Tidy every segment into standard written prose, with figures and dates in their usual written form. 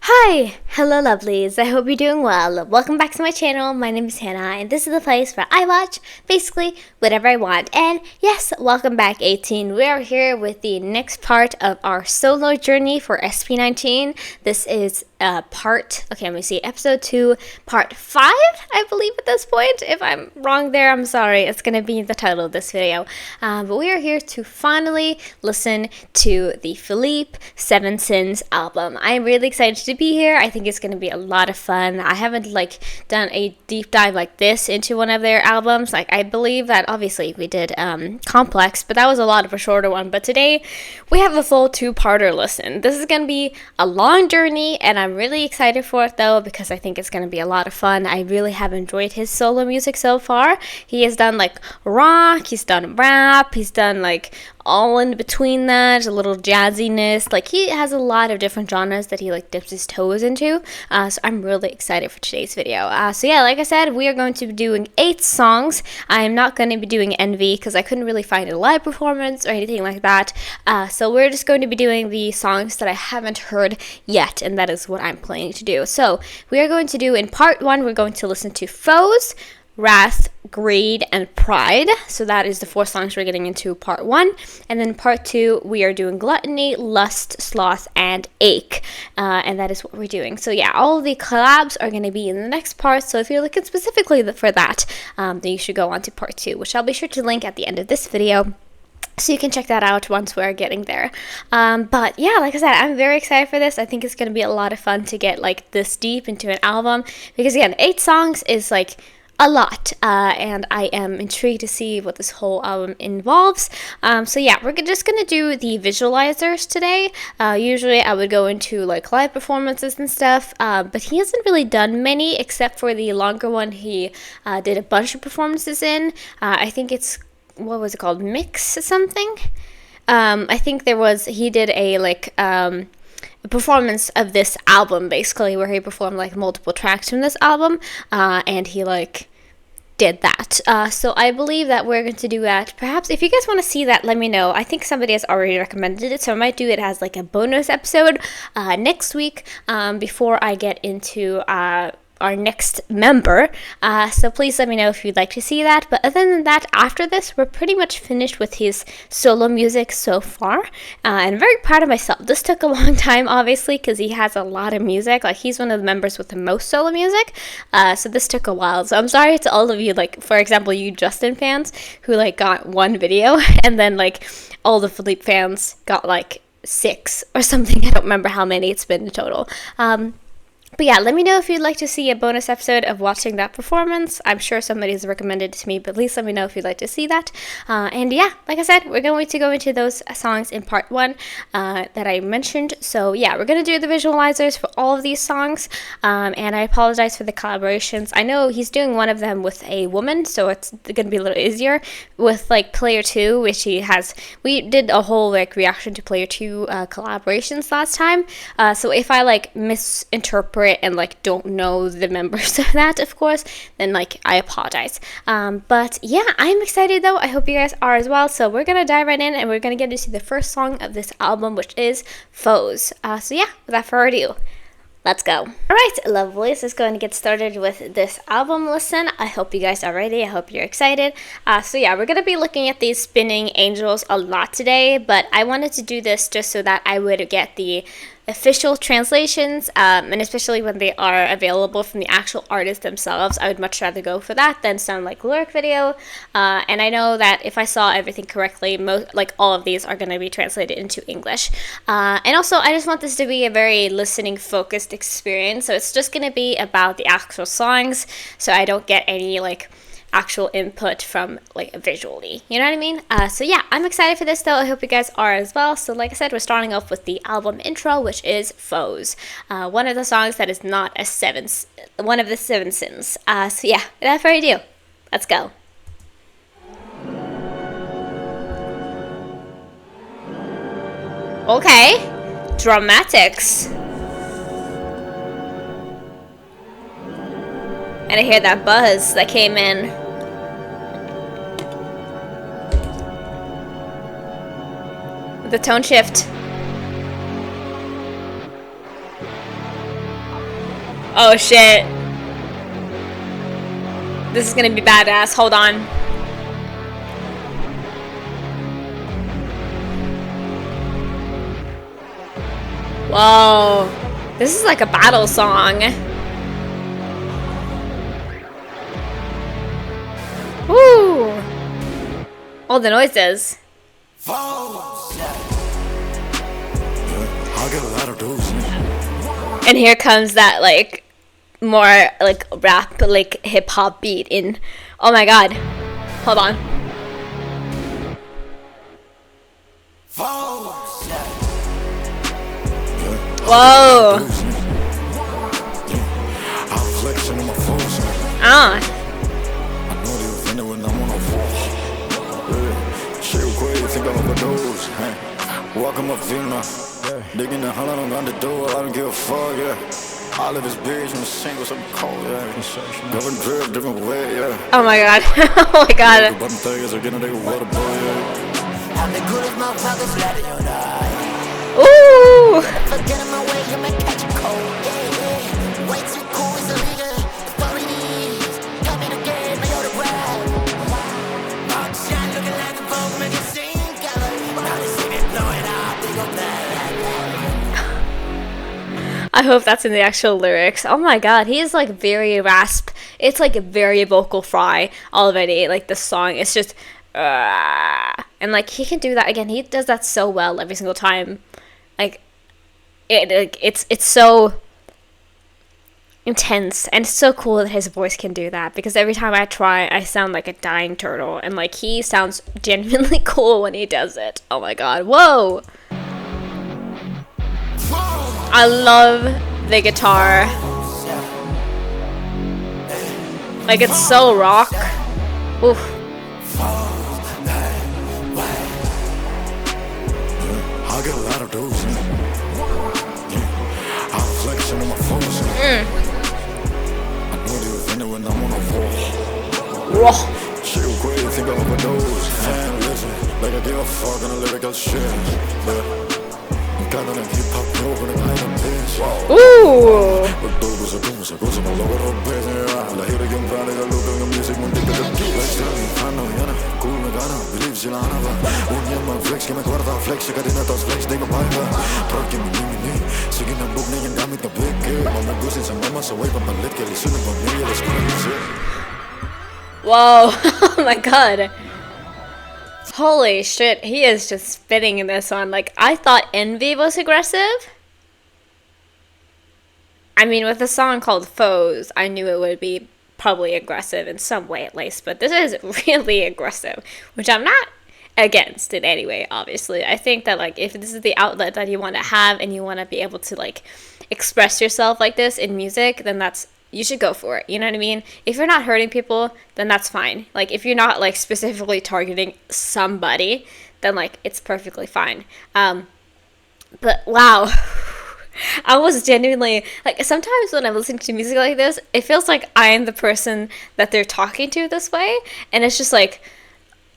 Hi! Hello lovelies, I hope you're doing well. Welcome back to my channel. My name is Hannah and this is the place where I watch basically whatever I want. And yes, welcome back 18. We are here with the next part of our solo journey for SP19. This is episode 2, part 5, I believe at this point. If I'm wrong there, I'm sorry. It's going to be the title of this video. But we are here to finally listen to the FELIP 7sins album. I'm really excited to be here. I think it's going to be a lot of fun. I haven't done a deep dive like this into one of their albums. I believe that obviously we did Complex, but that was a lot of a shorter one. But today we have a full 2-parter listen. This is going to be a long journey, and I'm really excited for it though because I think it's going to be a lot of fun. I really have enjoyed his solo music so far. He has done rock, he's done rap, he's done all in between that, a little jazziness. He has a lot of different genres that he dips his toes into. So I'm really excited for today's video. So yeah, like I said, we are going to be doing 8 songs. I am not going to be doing Envy because I couldn't really find a live performance or anything like that. So we're just going to be doing the songs that I haven't heard yet, and that is what I'm planning to do. So we are going to do, in part 1, we're going to listen to Foes, Wrath, Greed, and Pride. So that is the 4 songs we're getting into part 1. And then part 2, we are doing Gluttony, Lust, Sloth, and Ache. And that is what we're doing. So yeah, all of the collabs are going to be in the next part. So if you're looking specifically for that, then you should go on to part 2, which I'll be sure to link at the end of this video, so you can check that out once we're getting there. But yeah, like I said, I'm very excited for this. I think it's going to be a lot of fun to get this deep into an album. Because again, 8 songs is a lot, and I am intrigued to see what this whole album involves. So yeah, we're just gonna do the visualizers today. Usually I would go into live performances and stuff, but he hasn't really done many except for the longer one he did a bunch of performances in. I think it's, what was it called, Mix something? I think he did a performance of this album basically, where he performed multiple tracks from this album, and he did that. So I believe that we're going to do that. Perhaps if you guys want to see that, let me know. I think somebody has already recommended it, so I might do it as a bonus episode next week, before I get into our next member. So please let me know if you'd like to see that. But other than that, after this, we're pretty much finished with his solo music so far. And I'm very proud of myself. This took a long time, obviously, because he has a lot of music. He's one of the members with the most solo music. So this took a while. So I'm sorry to all of you, for example, you Justin fans who got one video, and then all the FELIP fans got 6 or something. I don't remember how many it's been in total. But yeah, let me know if you'd like to see a bonus episode of watching that performance. I'm sure somebody has recommended it to me, but at least let me know if you'd like to see that. And yeah, like I said, we're going to go into those songs in part 1 that I mentioned. So yeah, we're going to do the visualizers for all of these songs. And I apologize for the collaborations. I know he's doing one of them with a woman, so it's going to be a little easier. With Player 2, which we did a whole reaction to Player 2 collaborations last time. So if I misinterpret and don't know the members of that, of course, then I apologize. But yeah, I'm excited though. I hope you guys are as well. So we're gonna dive right in, and we're gonna get into the first song of this album, which is Foes. So yeah, without further ado, let's go. Alright, lovelies, let's go and get started with this album listen. I hope you guys are ready. I hope you're excited. So yeah, we're going to be looking at these spinning angels a lot today, but I wanted to do this just so that I would get the official translations, and especially when they are available from the actual artists themselves. I would much rather go for that than some lyric video. And I know that if I saw everything correctly, all of these are going to be translated into English. And also, I just want this to be a very listening focused experience. So it's just going to be about the actual songs, so I don't get any actual input from visually, you know what I mean? So yeah, I'm excited for this though. I hope you guys are as well. So like I said, we're starting off with the album intro, which is Foes, one of the songs that is not one of the 7 sins. So yeah, without further ado, let's go. Okay, dramatics. And I hear that buzz that came in. The tone shift. Oh shit. This is gonna be badass. Hold on. Whoa. This is like a battle song. Woo. All the noises. And here comes that like more like rap, like hip hop beat in. Oh my god. Hold on. Whoa. Ah. Welcome up, Vilna. Digging the hell on the door, I don't give a fuck, yeah. All of this bitch on the single, something cold, yeah. Different drip, different way, yeah. Oh my god. Oh my god. Ooh. I hope that's in the actual lyrics. Oh my god, he is like very rasp. It's like a very vocal fry already. Like the song, it's just, and like he can do that again. He does that so well every single time. Like it's so intense, and it's so cool that his voice can do that, because every time I try, I sound like a dying turtle, and like he sounds genuinely cool when he does it. Oh my god, whoa. I love the guitar. Like it's so rock. Oof. I get a lot of those. I'm flexing on my phone. I know they offended when I'm on a wall. Shit great, think I'm overdose. Man, listen, like I give a fuck on a lyrical shit. Ooh. Whoa. Oh my god. Holy shit, he is just spitting in this one. Like, I thought Envy was aggressive. I mean, with a song called Foes, I knew it would be probably aggressive in some way at least. But this is really aggressive, which I'm not against in any way, obviously. I think that, like, if this is the outlet that you want to have and you want to be able to, like, express yourself like this in music, then you should go for it, you know what I mean? If you're not hurting people, then that's fine. Like, if you're not, like, specifically targeting somebody, then, like, it's perfectly fine. But, wow. I was genuinely, like, sometimes when I'm listening to music like this, it feels like I am the person that they're talking to this way, and it's just like,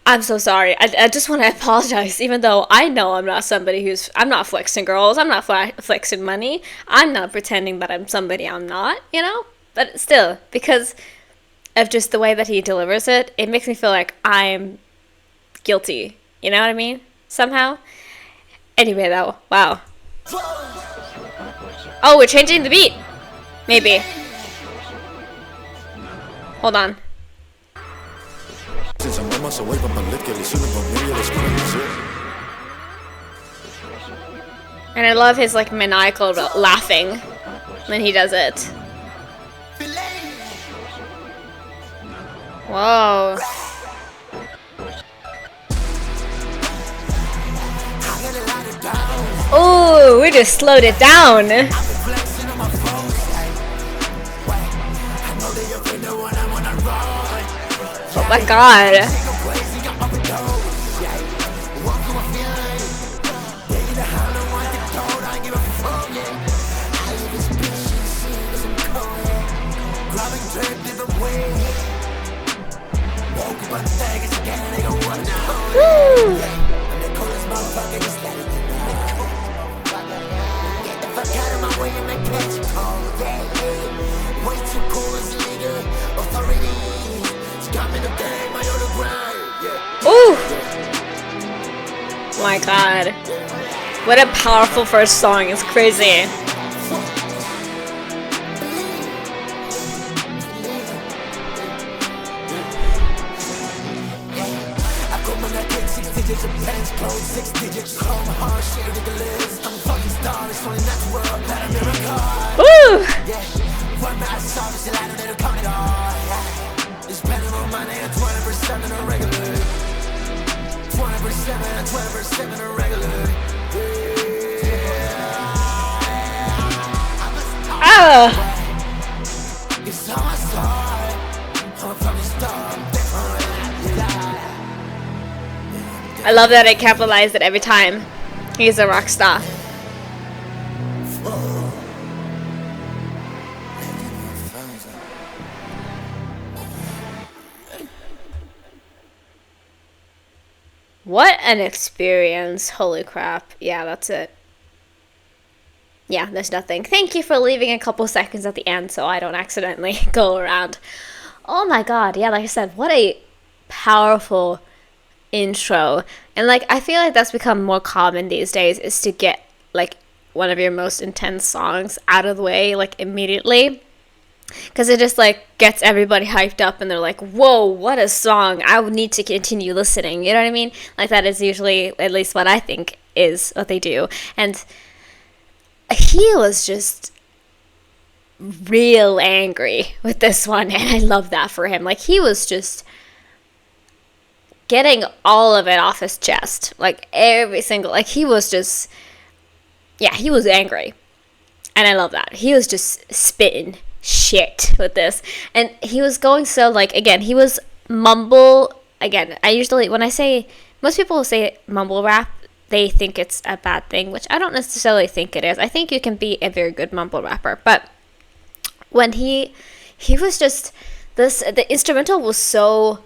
I'm so sorry. I just want to apologize, even though I know I'm not somebody I'm not flexing girls, I'm not flexing money, I'm not pretending that I'm somebody I'm not, you know? But still, because of just the way that he delivers it, it makes me feel like I'm guilty. You know what I mean? Somehow. Anyway, though, wow. Oh, we're changing the beat. Maybe. Hold on. And I love his, like, maniacal laughing when he does it. Whoa. Oh, we just slowed it down. Oh my god. Woo. My god. What a powerful first song. It's crazy. Woo! I love that I capitalized it every time. He's a rock star. What an experience. Holy crap. Yeah, that's it. Yeah, there's nothing. Thank you for leaving a couple seconds at the end so I don't accidentally go around. Oh my god. Yeah, like I said, what a powerful intro. And like I feel like that's become more common these days, is to get like one of your most intense songs out of the way like immediately, because it just like gets everybody hyped up and they're like, whoa, what a song, I would need to continue listening, you know what I mean? Like that is usually at least what I think is what they do. And he was just real angry with this one, and I love that for him. Like he was just getting all of it off his chest, like every single, like he was just, yeah, he was angry, and I love that. He was just spitting shit with this, and he was going so, like, again, he was mumble, again, I usually, when I say, most people say mumble rap, they think it's a bad thing, which I don't necessarily think it is. I think you can be a very good mumble rapper, but when he was just, the instrumental was so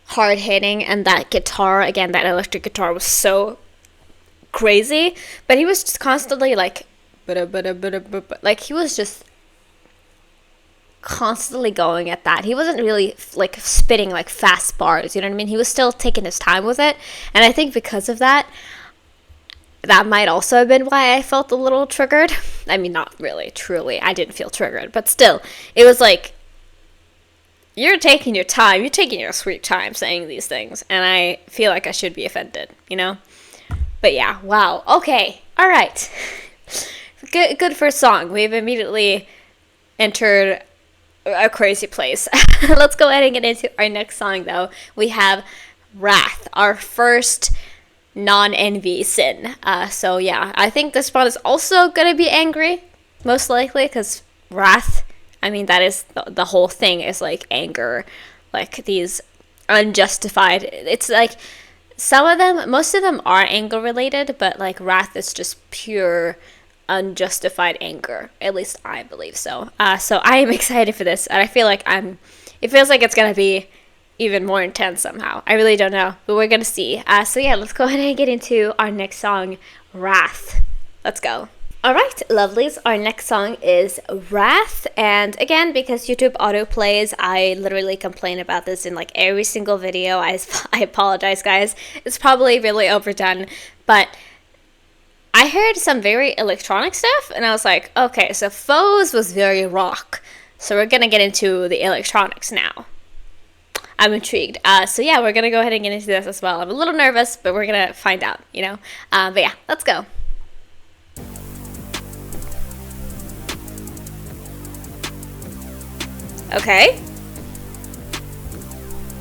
hard hitting, and that guitar, again, that electric guitar was so crazy, but he was just constantly like he was just constantly going at that. He wasn't really like spitting like fast bars, you know what I mean? He was still taking his time with it, and I think because of that, that might also have been why I felt a little triggered. I mean, not really, truly, I didn't feel triggered, but still, it was like, you're taking your time, you're taking your sweet time saying these things, and I feel like I should be offended, you know? But yeah, wow, okay, alright. Good first song. We've immediately entered a crazy place. Let's go ahead and get into our next song, though. We have Wrath, our first non-envy sin. So yeah, I think this one is also gonna be angry, most likely, because wrath, I mean, that is the whole thing, is like anger, like these unjustified, it's like some of them, most of them are anger related, but like wrath is just pure unjustified anger, at least I believe so. So I am excited for this, and I feel like it feels like it's gonna be even more intense somehow. I really don't know, but we're gonna see. So yeah, let's go ahead and get into our next song, Wrath. Let's go. Alright, lovelies, our next song is Wrath, and again, because YouTube autoplays, I literally complain about this in like every single video. I apologize, guys. It's probably really overdone, but I heard some very electronic stuff, and I was like, okay, so Foes was very rock, so we're gonna get into the electronics now. I'm intrigued. So yeah, we're gonna go ahead and get into this as well. I'm a little nervous, but we're gonna find out, you know? But yeah, let's go. Okay.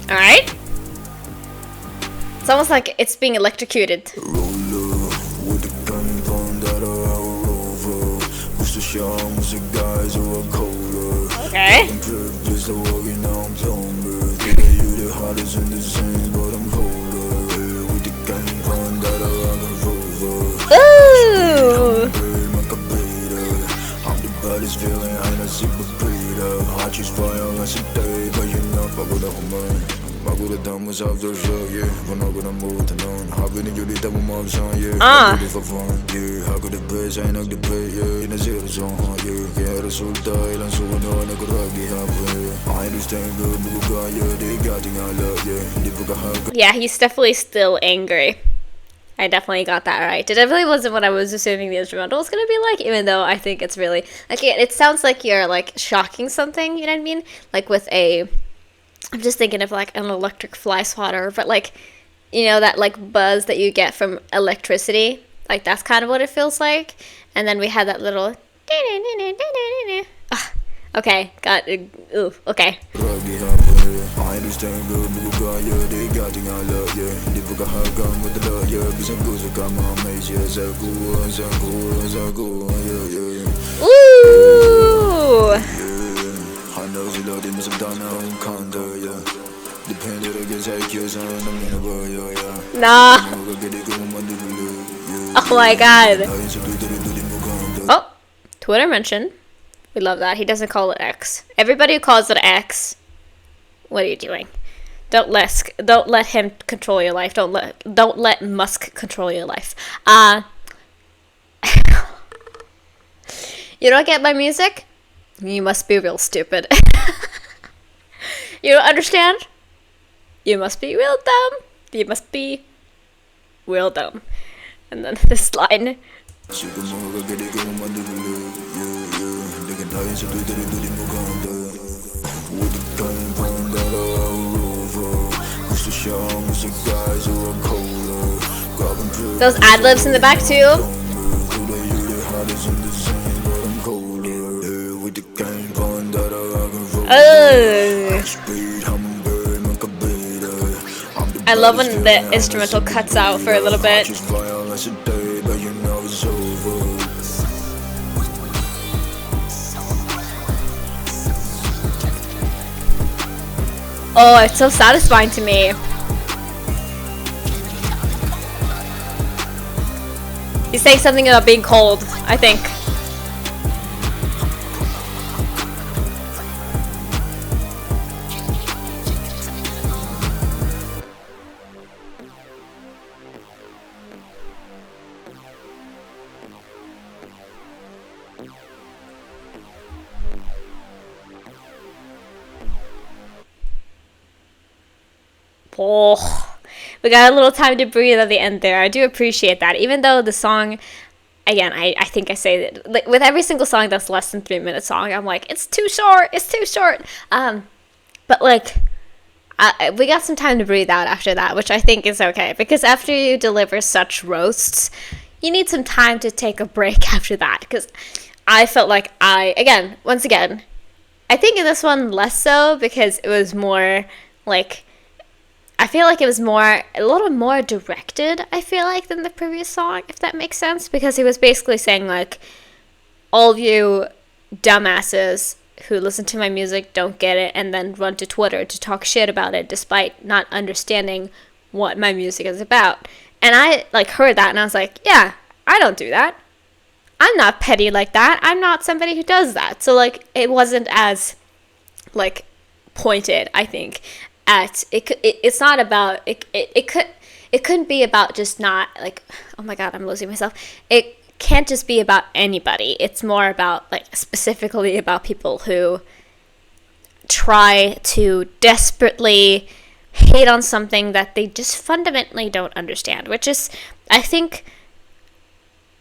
Alright. It's almost like it's being electrocuted. Okay. Ooh. Yeah, he's definitely still angry. I definitely got that right. It definitely wasn't what I was assuming the instrumental was going to be like, even though I think it's really, like, it sounds like you're, like, shocking something, you know what I mean? Like, with a, I'm just thinking of, like, an electric fly swatter, but, like, you know, that, like, buzz that you get from electricity? Like, that's kind of what it feels like. And then we had that little, okay, got it, ooh, okay. Ooh! Nah. Oh my god. Oh, Twitter mention. We love that. He doesn't call it X. Everybody who calls it X, what are you doing? Don't let him control your life. Don't let Musk control your life. You don't get my music? You must be real stupid. You don't understand? You must be real dumb. You must be real dumb. And then this line. Those ad-libs in the back too. I love when the instrumental cuts out for a little bit. Oh, it's so satisfying to me. He's saying something about being cold, I think. Oh, we got a little time to breathe at the end there. I do appreciate that. Even though the song, again, I think I say that, like, with every single song that's less than 3 minute song, I'm like, it's too short. But like, we got some time to breathe out after that, which I think is okay, because after you deliver such roasts, you need some time to take a break after that. Because I felt like once again, I think in this one less so, because it was more like, I feel like it was a little more directed, I feel like, than the previous song, if that makes sense. Because he was basically saying, like, all of you dumbasses who listen to my music don't get it and then run to Twitter to talk shit about it despite not understanding what my music is about. And I, like, heard that and I was like, yeah, I don't do that. I'm not petty like that. I'm not somebody who does that. So, like, it wasn't as, like, pointed, I think. It's not about it couldn't be about just not, like, oh my god, I'm losing myself. It can't just be about anybody. It's more about, like, specifically about people who try to desperately hate on something that they just fundamentally don't understand, which is, I think,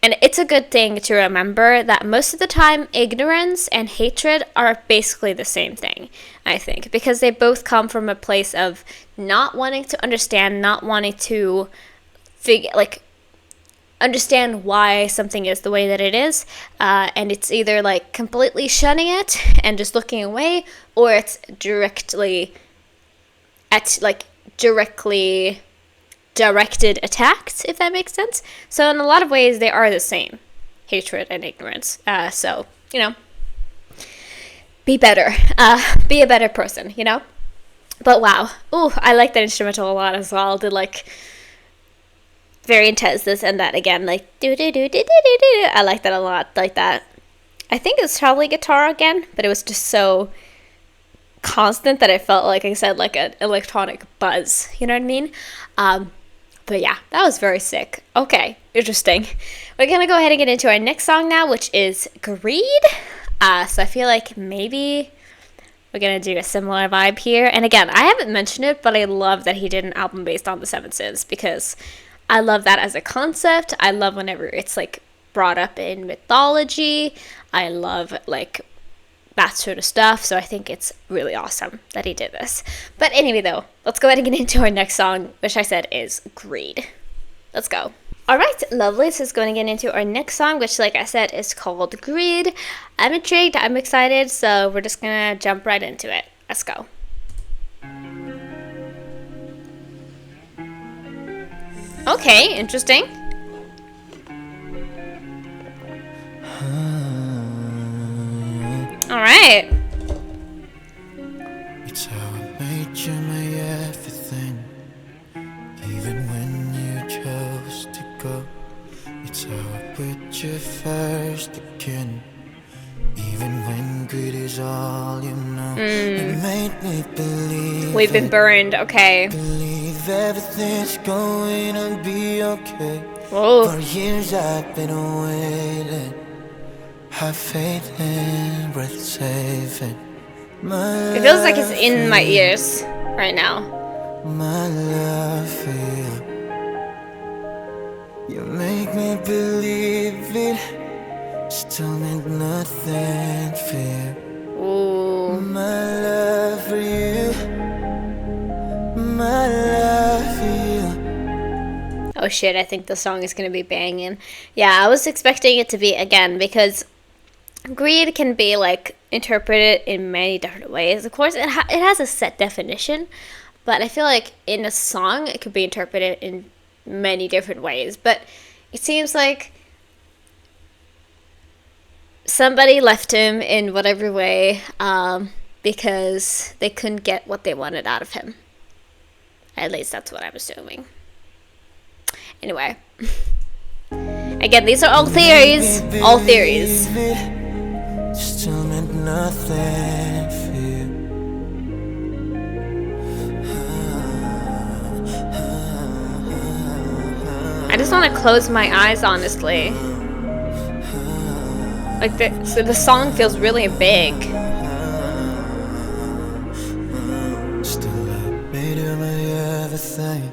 and it's a good thing to remember that most of the time, ignorance and hatred are basically the same thing, I think, because they both come from a place of not wanting to understand, not wanting to understand why something is the way that it is, and it's either, like, completely shunning it and just looking away, or it's directly directed attacks, if that makes sense. So in a lot of ways, they are the same, hatred and ignorance. So, you know, be better. Be a better person, you know? But wow. Ooh, I like that instrumental a lot as well. The, like, very intense this and that again, like, do-do-do-do-do-do-do. I like that a lot, like that. I think it's probably guitar again, but it was just so constant that it felt, like I said, like an electronic buzz. You know what I mean? But yeah, that was very sick. Okay, interesting. We're gonna go ahead and get into our next song now, which is Greed. So I feel like maybe we're gonna do a similar vibe here. And again, I haven't mentioned it, but I love that he did an album based on the 7 Sins, because I love that as a concept. I love whenever it's like brought up in mythology. I love like that sort of stuff. So I think it's really awesome that he did this. But anyway, though, let's go ahead and get into our next song, which I said is Greed. Let's go. All right, lovely. So let's go and get into our next song, which, like I said, is called Greed. I'm intrigued. I'm excited. So we're just going to jump right into it. Let's go. Okay, interesting. All right. It's how I made you my everything, even when you chose to go. It's how I put you first again, even when greed is all you know. It made me believe We've been burned. Okay. believe everything's going to be okay. Whoa. For years I've been waiting, have faith in worth saving. It feels like it's in my ears right now. My love for you, you make me believe it, still meant nothing for you. Ooh. My love for you, my love for you. Oh shit, I think the song is gonna be banging. Yeah, I was expecting it to be again because greed can be like interpreted in many different ways. Of course, it has a set definition, but I feel like in a song it could be interpreted in many different ways. But it seems like somebody left him in whatever way because they couldn't get what they wanted out of him. At least that's what I'm assuming. Anyway. Again, these are all theories. All theories. Still meant nothing for you. I just want to close my eyes, honestly. Like so the song feels really big. Still I made you my everything,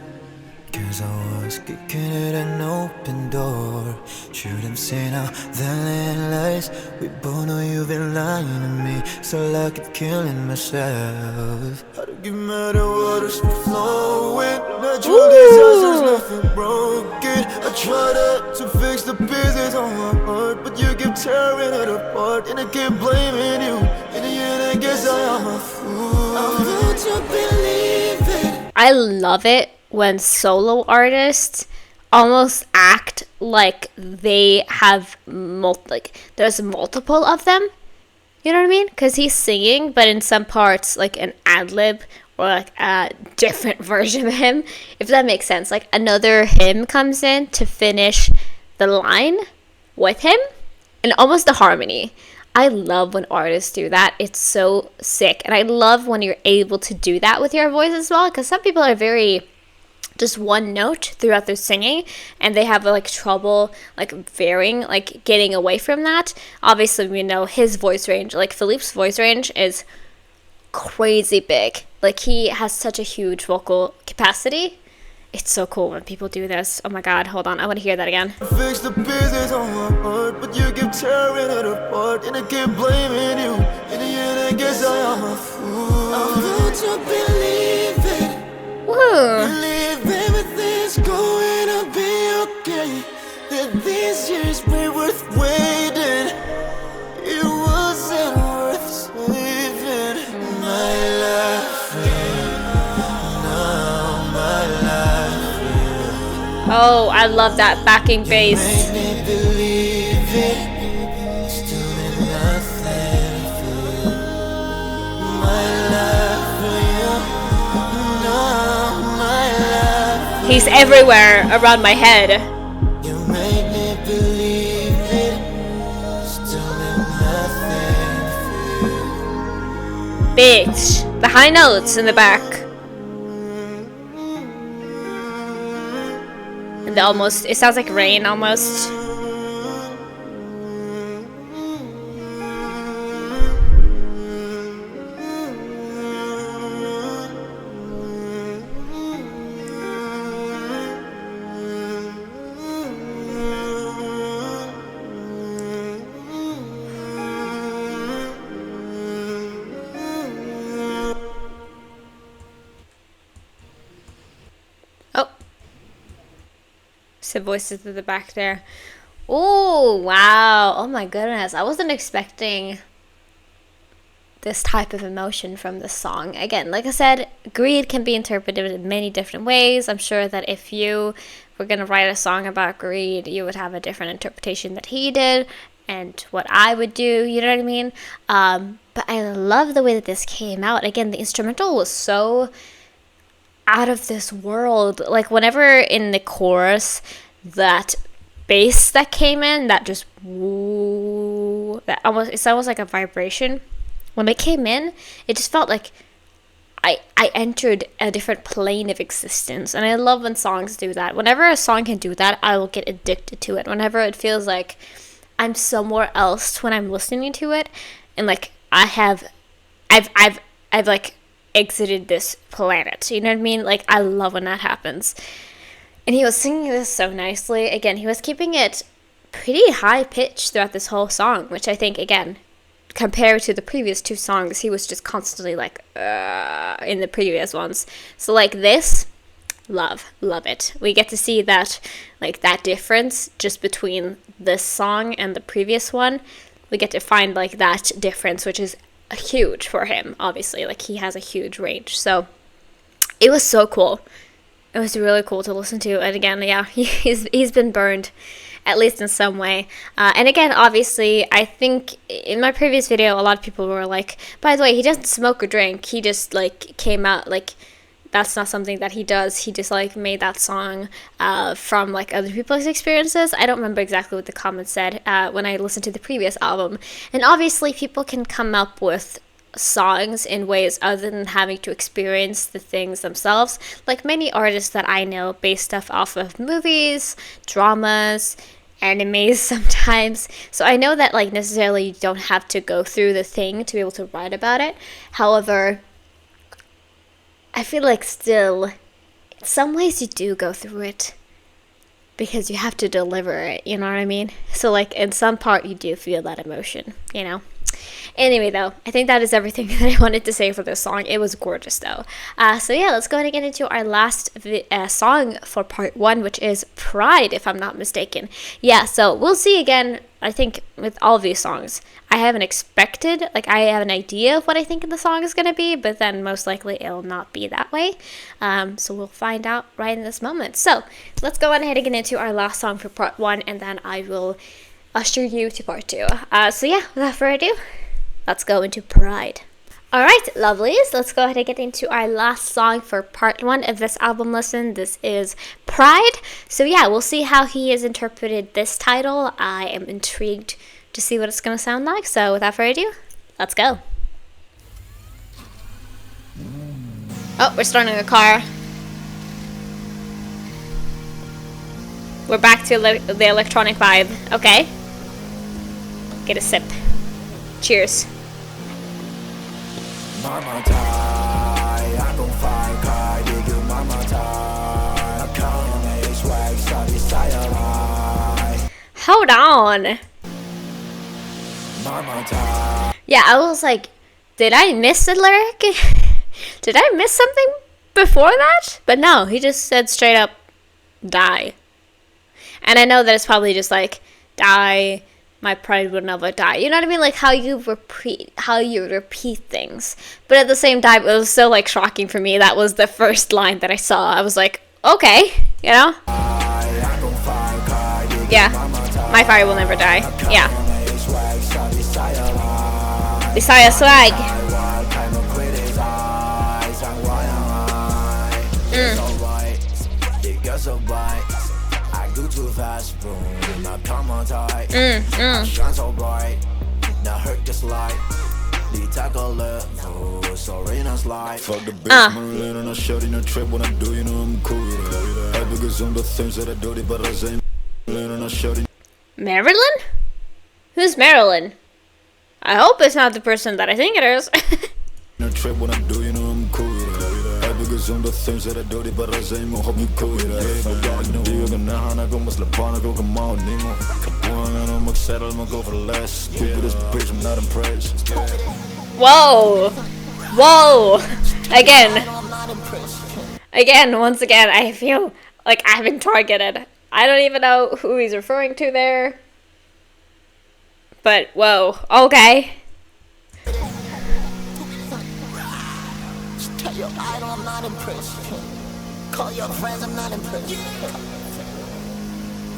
'cause I was kicking at an open door. Shoot him say now, then little lies. We both know you've been lying to me, so I keep killing myself. I don't get mad at water's flowing. Natural disasters, nothing broken. I try to fix the pieces on my heart, but you keep tearing it apart, and I keep blaming you. In the end, I guess I am a fool. I want to believe it. I love it when solo artists almost act like they have there's multiple of them. You know what I mean? Because he's singing, but in some parts, like an ad-lib or like a different version of him, if that makes sense. Like another hymn comes in to finish the line with him, and almost the harmony. I love when artists do that. It's so sick. And I love when you're able to do that with your voice as well, because some people are very just one note throughout their singing, and they have like trouble like varying, like getting away from that. Obviously, we know his voice range, like Philippe's voice range, is crazy big. Like he has such a huge vocal capacity. It's so cool when people do this. Oh my god, hold on, I want to hear that again. Fix the pieces on my heart, but you keep tearing it apart, and I keep blaming you. In the end, I guess I am a fool. I want to believe it. Woo! Believe everything's going to be okay. That these years were worth waiting. It wasn't worth saving. My life for you. Now my life for you. Oh, I love that backing bass. Make me believe it. Still meant nothing for you. My life for you. Now my life for you. He's everywhere around my head. You make me believe it. Still meant nothing for you. Bitch. The high notes in the back. And the almost, it sounds like rain almost. Some voices at the back there. Oh, wow. Oh my goodness. I wasn't expecting this type of emotion from this song. Again, like I said, greed can be interpreted in many different ways. I'm sure that if you were going to write a song about greed, you would have a different interpretation that he did and what I would do, you know what I mean? But I love the way that this came out. Again, the instrumental was so out of this world. Like, whenever in the chorus, that bass that came in, that just woo, that almost, it's almost like a vibration. When it came in, it just felt like I entered a different plane of existence. And I love when songs do that. Whenever a song can do that, I will get addicted to it. Whenever it feels like I'm somewhere else when I'm listening to it, and like I've like exited this planet. You know what I mean? Like, I love when that happens. And he was singing this so nicely. Again, he was keeping it pretty high pitched throughout this whole song, which I think, again, compared to the previous two songs, he was just constantly like in the previous ones. So like this, love it. We get to see that, like, that difference just between this song and the previous one. We get to find like that difference, which is huge for him, obviously. Like, he has a huge range. So it was so cool. It was really cool to listen to. And again, yeah, he's been burned, at least in some way. And again, obviously, I think in my previous video, a lot of people were like, by the way, he doesn't smoke or drink. He just, like, came out, like, that's not something that he does. He just, like, made that song from, like, other people's experiences. I don't remember exactly what the comments said when I listened to the previous album. And obviously, people can come up with songs in ways other than having to experience the things themselves. Like many artists that I know base stuff off of movies, dramas, animes sometimes. So I know that, like, necessarily you don't have to go through the thing to be able to write about it. However, I feel like still, in some ways you do go through it because you have to deliver it, you know what I mean? So, like, in some part you do feel that emotion, you know? Anyway, though, I think that is everything that I wanted to say for this song. It was gorgeous, though. So yeah, let's go ahead and get into our last song for part one, which is Pride, if I'm not mistaken. Yeah, so we'll see again, I think, with all of these songs. I haven't expected, like, I have an idea of what I think the song is going to be, but then most likely it'll not be that way. So we'll find out right in this moment. So let's go ahead and get into our last song for part one, and then I will usher you to part two. So yeah, without further ado, let's go into Pride. Alright, lovelies, let's go ahead and get into our last song for part one of this album listen. This is Pride. So yeah, we'll see how he has interpreted this title. I am intrigued to see what it's going to sound like. So without further ado, let's go. Oh, we're starting a car. We're back to the electronic vibe. Okay. Get a sip. Cheers. Mama tie, I gon' find Kai, dig you mama tie. I count on a swag, sorry, side. Hold on. Mama tie. Yeah, I was like, did I miss a lyric? Did I miss something before that? But no, he just said straight up, die. And I know that it's probably just like, die, my pride will never die. You know what I mean? Like how you repeat things. But at the same time, it was so, like, shocking for me. That was the first line that I saw. I was like, okay, you know? Yeah, my fire will never die. Yeah. Desire swag. Fuck the bitch, man, and I shot in a trip when I do, you know I'm cool with it. I because on the things that I do, but I say, and I shot in. Marilyn? Who's Marilyn? I hope it's not the person that I think it is. A trip when I do, you know I'm cool with it. I because on the things that I do, but I say, mo hope you cool with it. Digo que nada, como es la pana, go come on, Nemo. Kapuan, I'm excited, I'm gonna go for the last. Stupidest bitch, I'm not impressed. Whoa. Whoa. Again, once again, I feel like I've been targeted. I don't even know who he's referring to there. But, whoa, okay. Tell your idol I'm not impressed. Call your friends, I'm not impressed.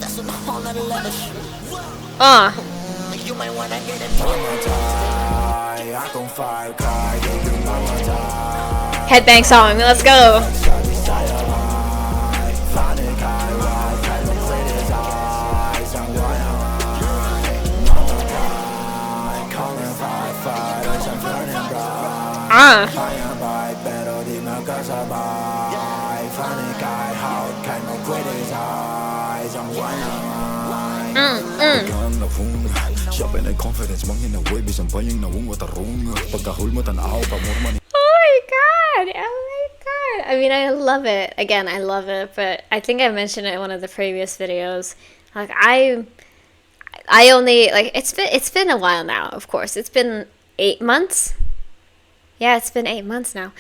That's a whole nother level shit. You might wanna get it. Headbang song, let's go. I mean, I love it. Again, I love it, but I think I mentioned it in one of the previous videos. Like I only like it's been a while now. Of course, it's been 8 months. Yeah, it's been 8 months now.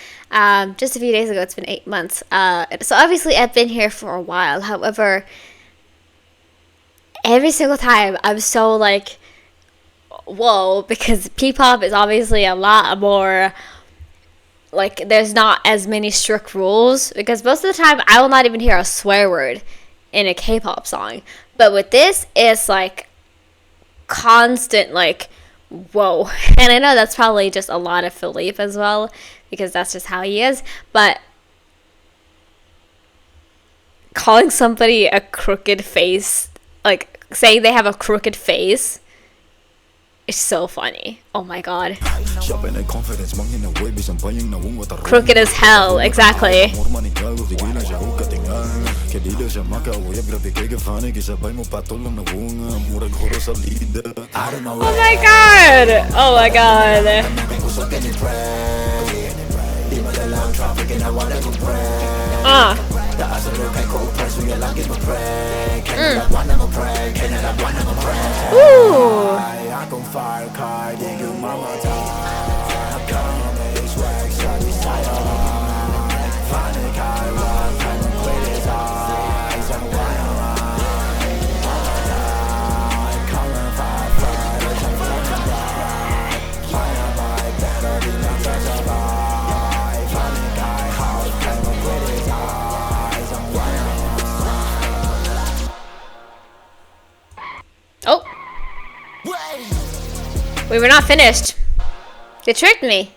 Just a few days ago, it's been 8 months. So obviously, I've been here for a while. However, every single time, I'm so like, whoa, because P-pop is obviously a lot more. Like, there's not as many strict rules, because most of the time I will not even hear a swear word in a K-pop song. But with this, it's like constant, like, whoa. And I know that's probably just a lot of FELIP as well, because that's just how he is. But calling somebody a crooked face, like saying they have a crooked face, it's so funny. Oh my god. Crooked as hell, exactly. Oh my god! Oh my god. Ooh. Oh. We were not finished. They tricked me.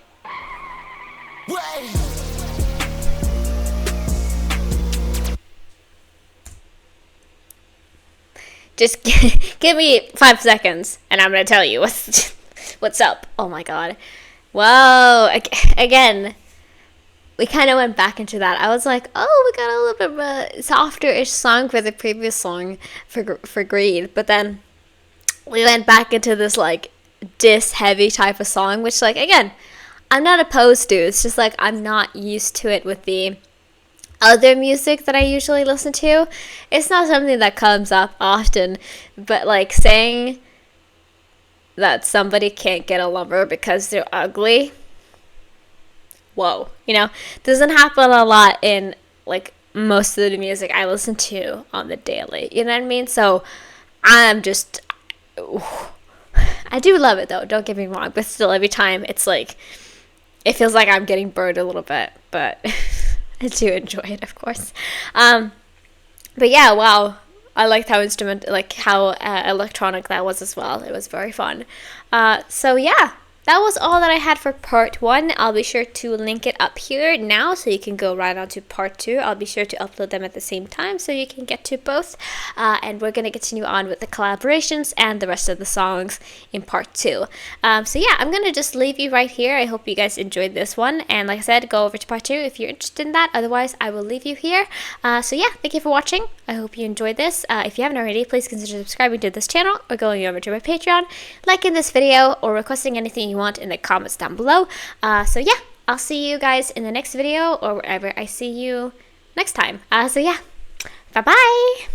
Just give me 5 seconds, and I'm gonna tell you what's up. Oh my god. Whoa. Again, we kind of went back into that. I was like, oh, we got a little bit of a softer-ish song for the previous song for Greed, but then we went back into this like diss-heavy type of song, which, like, again, I'm not opposed to. It's just like I'm not used to it with the other music that I usually listen to. It's not something that comes up often, but like saying that somebody can't get a lover because they're ugly, whoa, you know, doesn't happen a lot in like most of the music I listen to on the daily, you know what I mean? So I'm just, I do love it though, don't get me wrong, but still every time it's like, it feels like I'm getting burned a little bit, but I do enjoy it, of course. But yeah, wow, I liked how electronic that was as well. It was very fun. So yeah, that was all that I had for part 1. I'll be sure to link it up here now so you can go right on to part 2. I'll be sure to upload them at the same time so you can get to both. And we're going to continue on with the collaborations and the rest of the songs in part 2. So yeah, I'm going to just leave you right here. I hope you guys enjoyed this one. And like I said, go over to part 2 if you're interested in that. Otherwise, I will leave you here. So yeah, thank you for watching. I hope you enjoyed this. If you haven't already, please consider subscribing to this channel or going over to my Patreon, liking this video, or requesting anything you want in the comments down below. So yeah, I'll see you guys in the next video or wherever I see you next time. So yeah, bye bye.